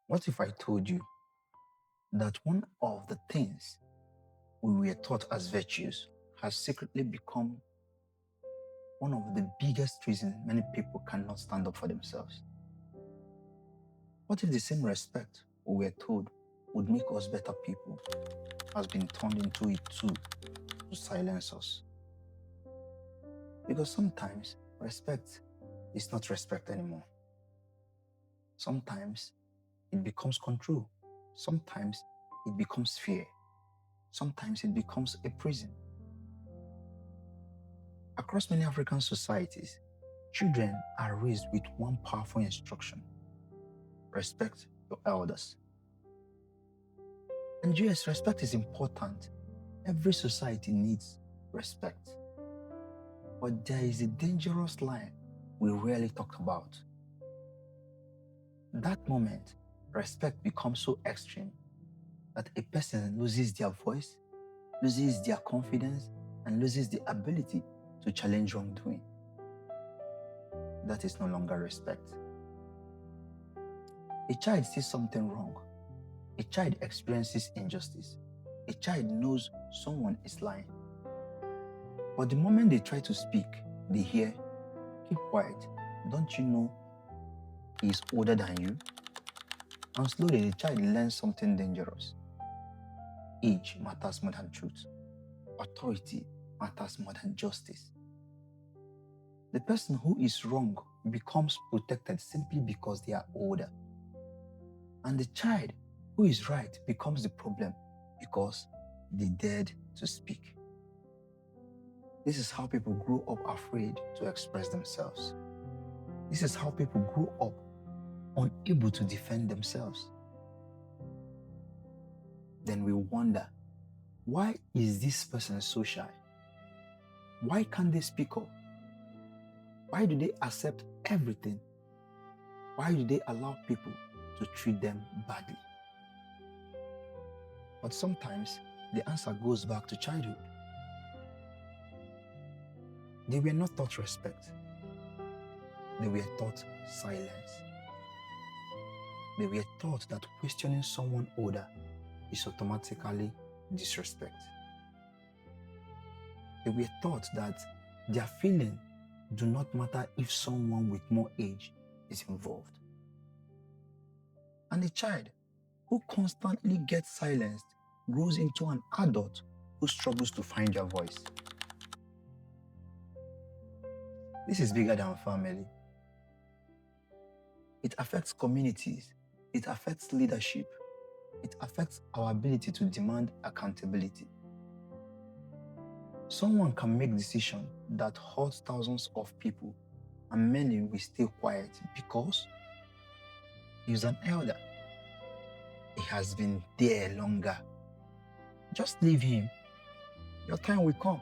What if I told you that one of the things we were taught as virtues has secretly become one of the biggest reasons many people cannot stand up for themselves? What if the same respect we were told would make us better people has been turned into a tool to silence us? Because sometimes respect is not respect anymore. Sometimes it becomes control. Sometimes it becomes fear. Sometimes it becomes a prison. Across many African societies, children are raised with one powerful instruction: respect your elders. And yes, respect is important. Every society needs respect. But there is a dangerous line we rarely talk about. That moment, respect becomes so extreme that a person loses their voice, loses their confidence, and loses the ability to challenge wrongdoing. That is no longer respect. A child sees something wrong. A child experiences injustice. A child knows someone is lying. But the moment they try to speak, they hear, "Keep quiet. Don't you know he is older than you?" And slowly the child learns something dangerous. Age matters more than truth. Authority matters more than justice. The person who is wrong becomes protected simply because they are older. And the child who is right becomes the problem because they dared to speak. This is how people grow up afraid to express themselves. This is how people grow up unable to defend themselves. Then we wonder, why is this person so shy? Why can't they speak up? Why do they accept everything? Why do they allow people to treat them badly? But sometimes the answer goes back to childhood. They were not taught respect. They were taught silence. They were taught that questioning someone older is automatically disrespect. They were taught that their feelings do not matter if someone with more age is involved. And a child who constantly gets silenced grows into an adult who struggles to find their voice. This is bigger than family. It affects communities. It affects leadership. It affects our ability to demand accountability. Someone can make decisions that hurt thousands of people, and many will stay quiet because he's an elder. He has been there longer. Just leave him. Your time will come.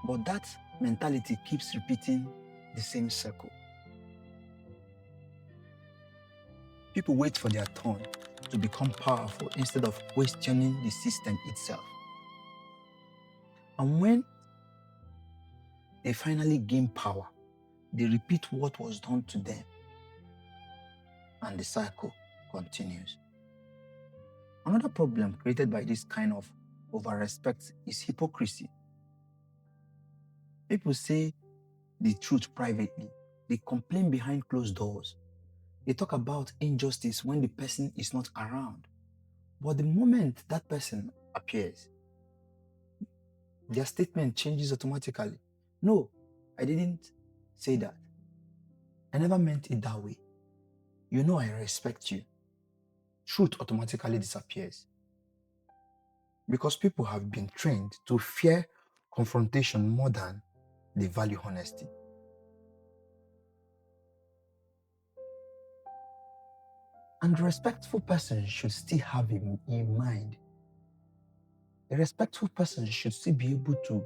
But that mentality keeps repeating the same circle. People wait for their turn to become powerful instead of questioning the system itself. And when they finally gain power, they repeat what was done to them. And the cycle continues. Another problem created by this kind of over-respect is hypocrisy. People say the truth privately. They complain behind closed doors. They talk about injustice when the person is not around. But the moment that person appears, their statement changes automatically. "No, I didn't say that. I never meant it that way. You know I respect you." Truth automatically disappears. Because people have been trained to fear confrontation more than they value honesty. And a respectful person should still have a mind. A respectful person should still be able to,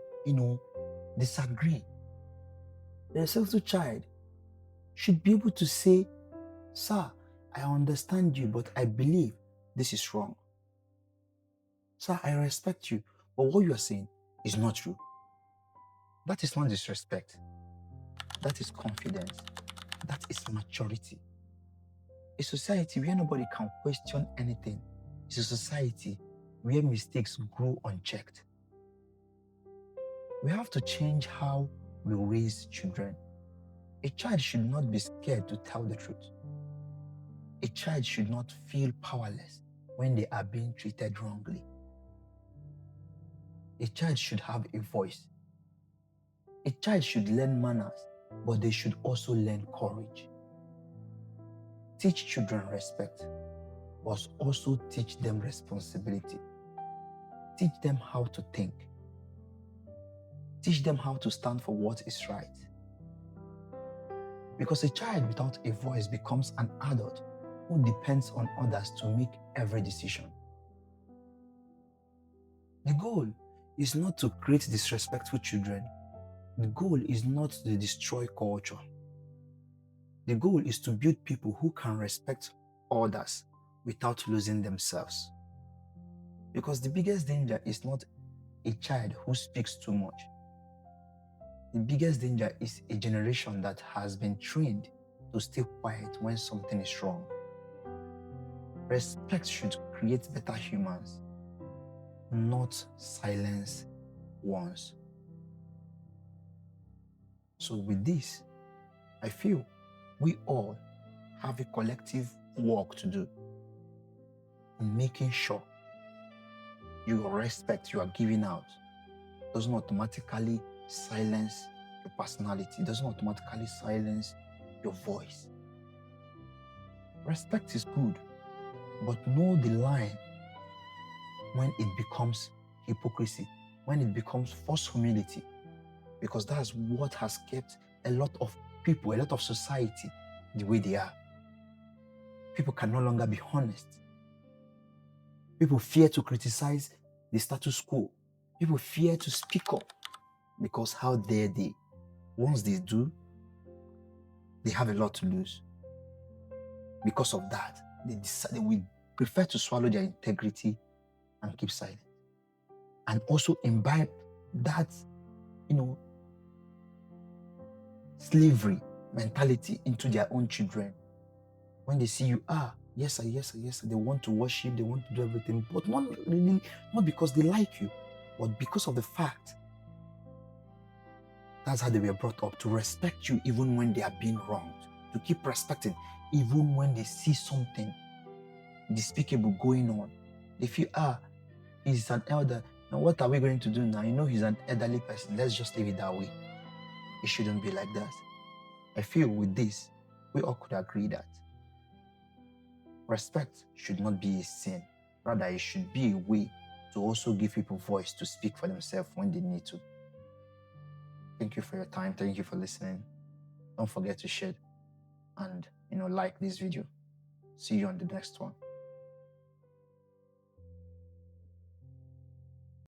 disagree. A respectful child should be able to say, "Sir, I understand you, but I believe this is wrong. Sir, I respect you, but what you are saying is not true." That is not disrespect. That is confidence. That is maturity. A society where nobody can question anything is a society where mistakes grow unchecked. We have to change how we raise children. A child should not be scared to tell the truth. A child should not feel powerless when they are being treated wrongly. A child should have a voice. A child should learn manners, but they should also learn courage. Teach children respect, but also teach them responsibility. Teach them how to think. Teach them how to stand for what is right. Because a child without a voice becomes an adult who depends on others to make every decision. The goal is not to create disrespectful children. The goal is not to destroy culture. The goal is to build people who can respect others without losing themselves. Because the biggest danger is not a child who speaks too much. The biggest danger is a generation that has been trained to stay quiet when something is wrong. Respect should create better humans, not silence ones. So with this, I feel we all have a collective work to do in making sure your respect you are giving out doesn't automatically silence your personality, doesn't automatically silence your voice. Respect is good, but know the line when it becomes hypocrisy, when it becomes false humility, because that's what has kept a lot of people, a lot of society the way they are. People can no longer be honest. People fear to criticize the status quo. People fear to speak up because how dare they? Once they do, they have a lot to lose. Because of that, they will prefer to swallow their integrity and keep silent. And also imbibe that, slavery mentality into their own children. When they see you, yes sir, yes sir, yes sir, they want to worship, they want to do everything, but not because they like you, but because of the fact that's how they were brought up, to respect you even when they are being wronged, to keep respecting even when they see something despicable going on. They feel, he's an elder, now what are we going to do now? He's an elderly person, let's just leave it that way. It shouldn't be like that. I feel with this, we all could agree that respect should not be a sin. Rather, it should be a way to also give people voice to speak for themselves when they need to. Thank you for your time. Thank you for listening. Don't forget to share and like this video. See you on the next one.